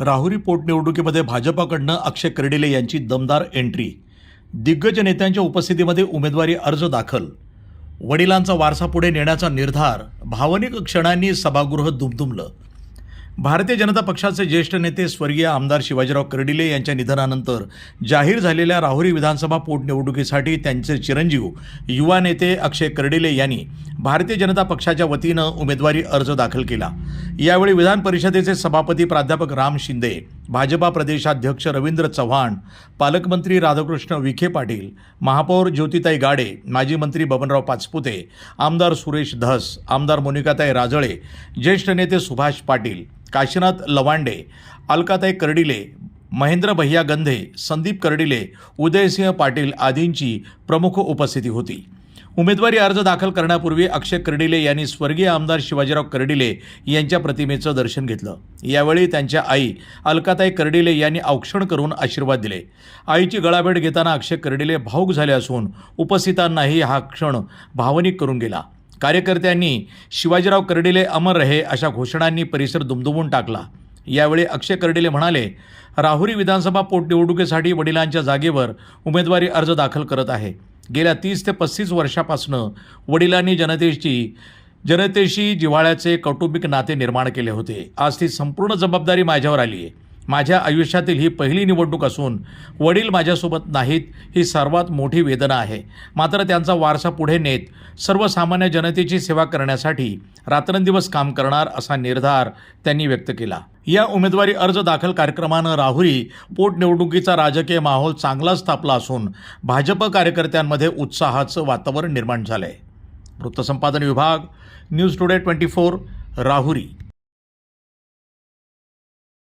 राहुरी पोटनिवडणुकीमध्ये भाजपाकडनं अक्षय कर्डिले यांची दमदार एंट्री. दिग्गज नेत्यांच्या उपस्थितीमध्ये उमेदवारी अर्ज दाखल. वडिलांचा वारसा पुढे नेण्याचा निर्धार. भावनिक क्षणांनी सभागृह दुमदुमलं. भारतीय जनता पक्षाचे ज्येष्ठ नेते स्वर्गीय आमदार शिवाजीराव कर्डिले यांच्या निधनानंतर जाहीर झालेल्या राहुरी विधानसभा पोटनिवडणुकीसाठी त्यांचे चिरंजीव युवा नेते अक्षय कर्डिले यांनी भारतीय जनता पक्षाच्या वतीनं उमेदवारी अर्ज दाखल केला. यावेळी विधान परिषदेचे सभापती प्राध्यापक राम शिंदे, भाजपा प्रदेशाध्यक्ष रवींद्र चव्हाण, पालकमंत्री राधाकृष्ण विखे पाटील, महापौर ज्योतिताई गाडे, माजी मंत्री बबनराव पाचपुते, आमदार सुरेश धस, आमदार मोनिकाताई राजळे, ज्येष्ठ नेते सुभाष पाटील, काशीनाथ लवांडे, अलकाताई कर्डिले, महेंद्र भैया गंधे, संदीप कर्डिले, उदयसिंह पाटील आदींची प्रमुख उपस्थिती होती. उमेदवारी अर्ज दाखल करण्यापूर्वी अक्षय कर्डिले यांनी स्वर्गीय आमदार शिवाजीराव कर्डिले यांच्या प्रतिमेचं दर्शन घेतलं. यावेळी त्यांच्या आई अलकाताई कर्डिले यांनी औक्षण करून आशीर्वाद दिले. आईची गळाभेट घेताना अक्षय कर्डिले भावूक झाले असून उपस्थितांनाही हा क्षण भावनिक करून गेला. कार्यकर्त्यांनी शिवाजीराव कर्डिले अमर रहे अशा घोषणांनी परिसर दुमदुमून टाकला. यावेळी अक्षय कर्डिले म्हणाले, राहुरी विधानसभा पोटनिवडणुकीसाठी वडिलांच्या जागेवर उमेदवारी अर्ज दाखल करत आहे. गेल्या 30 ते 35 वर्षापासून वडिलांनी जनतेशी जिव्हाळ्याचे कौटुंबिक नाते निर्माण केले होते. आज ती संपूर्ण जबाबदारी माझ्यावर आली आहे. माझ्या आयुष्यातील ही पहिली निवडणूक असून वडील माझ्यासोबत नाहीत, ही सर्वात मोठी वेदना आहे. मात्र त्यांचा वारसा पुढे नेत सर्वसामान्य जनतेची सेवा करण्यासाठी रात्रंदिवस काम करणार असा निर्धार त्यांनी व्यक्त केला. या उमेदवारी अर्ज दाखल कार्यक्रमानं राहुरी पोटनिवडणुकीचा राजकीय माहोल चांगलाच तापला असून भाजप कार्यकर्त्यांमध्ये उत्साहाचं वातावरण निर्माण झालंय. वृत्तसंपादन विभाग, न्यूज टुडे 24, राहुरी.